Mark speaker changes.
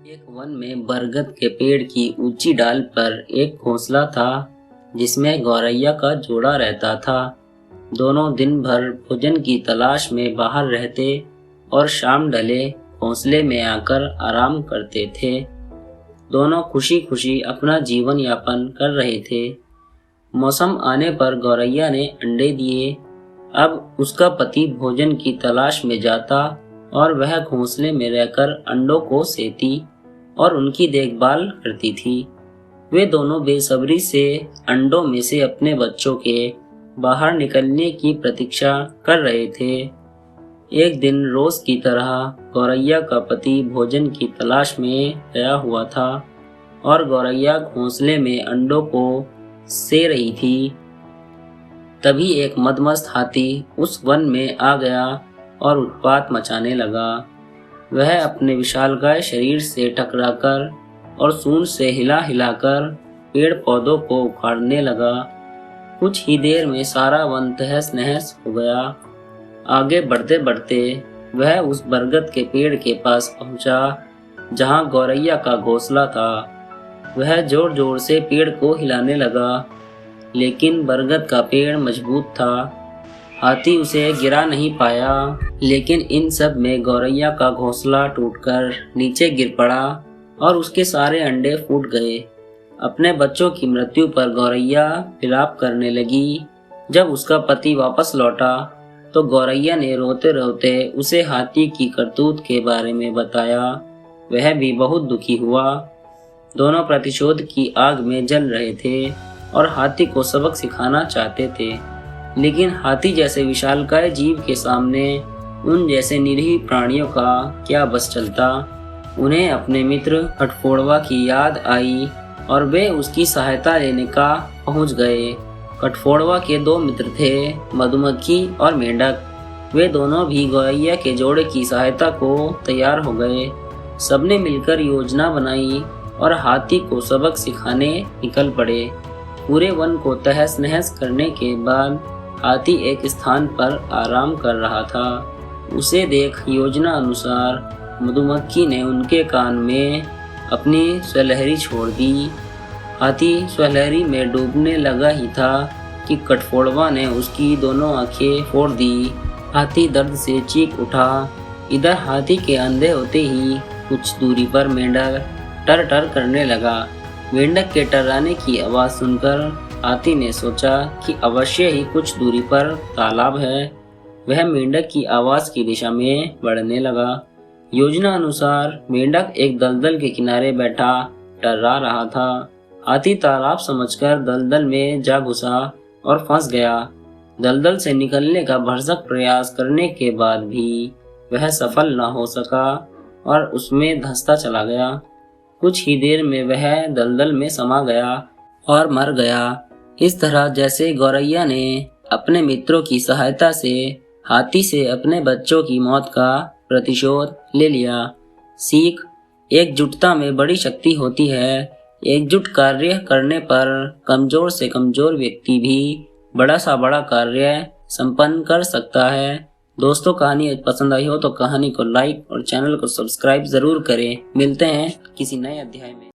Speaker 1: एक वन में बरगद के पेड़ की ऊंची डाल पर एक घोंसला था जिसमें गौरैया का जोड़ा रहता था। दोनों दिन भर भोजन की तलाश में बाहर रहते और शाम ढले घोंसले में आकर आराम करते थे। दोनों खुशी खुशी अपना जीवन यापन कर रहे थे। मौसम आने पर गौरैया ने अंडे दिए। अब उसका पति भोजन की तलाश में जाता और वह घोंसले में रहकर अंडों को सेती और उनकी देखभाल करती थी। वे दोनों बेसब्री से अंडों में से अपने बच्चों के बाहर निकलने की प्रतीक्षा कर रहे थे। एक दिन रोज की तरह गौरैया का पति भोजन की तलाश में गया हुआ था और गौरैया घोंसले में अंडों को से रही थी। तभी एक मदमस्त हाथी उस वन में आ गया और उत्पात मचाने लगा। वह अपने विशालकाय शरीर से टकराकर और सूंड से हिला हिलाकर पेड़ पौधों को उखाड़ने लगा। कुछ ही देर में सारा वन तहस नहस हो गया। आगे बढ़ते बढ़ते वह उस बरगद के पेड़ के पास पहुंचा जहां गौरैया का घोंसला था। वह जोर जोर से पेड़ को हिलाने लगा, लेकिन बरगद का पेड़ मजबूत था। हाथी उसे गिरा नहीं पाया, लेकिन इन सब में गौरैया का घोंसला टूटकर नीचे गिर पड़ा और उसके सारे अंडे फूट गए। अपने बच्चों की मृत्यु पर गौरैया विलाप करने लगी। जब उसका पति वापस लौटा तो गौरैया ने रोते रोते उसे हाथी की करतूत के बारे में बताया। वह भी बहुत दुखी हुआ। दोनों प्रतिशोध की आग में जल रहे थे और हाथी को सबक सिखाना चाहते थे, लेकिन हाथी जैसे विशालकाय जीव के सामने उन जैसे निरीह प्राणियों का क्या बस चलता। उन्हें अपने मित्र कठफोड़वा की याद आई और वे उसकी सहायता लेने का पहुंच गए। कठफोड़वा के दो मित्र थे, मधुमक्खी और मेंढक। वे दोनों भी गौरैया के जोड़े की सहायता को तैयार हो गए। सबने मिलकर योजना बनाई और हाथी को सबक सिखाने निकल पड़े। पूरे वन को तहस नहस करने के बाद हाथी एक स्थान पर आराम कर रहा था। उसे देख योजना अनुसार मधुमक्खी ने उनके कान में अपनी स्वलहरी छोड़ दी। हाथी स्वलहरी में डूबने लगा ही था कि कठफोड़वा ने उसकी दोनों आंखें फोड़ दी। हाथी दर्द से चीख उठा। इधर हाथी के अंधे होते ही कुछ दूरी पर मेंढक टर टर करने लगा। मेंढक के टर्राने की आवाज सुनकर हाथी ने सोचा कि अवश्य ही कुछ दूरी पर तालाब है। वह मेंढक की आवाज की दिशा में बढ़ने लगा। योजना अनुसार मेंढक एक दलदल के किनारे बैठा टर्रा रहा था। हाथी तालाब समझकर दलदल में जा घुसा और फंस गया। दलदल से निकलने का भरसक प्रयास करने के बाद भी वह सफल न हो सका और उसमें धंसता चला गया। कुछ ही देर में वह दलदल में समा गया और मर गया। इस तरह जैसे गौरैया ने अपने मित्रों की सहायता से हाथी से अपने बच्चों की मौत का प्रतिशोध ले लिया। सीख: एकजुटता में बड़ी शक्ति होती है। एकजुट कार्य करने पर कमजोर से कमजोर व्यक्ति भी बड़ा सा बड़ा कार्य संपन्न कर सकता है। दोस्तों, कहानी पसंद आई हो तो कहानी को लाइक और चैनल को सब्सक्राइब जरूर करें। मिलते हैं किसी नए अध्याय में।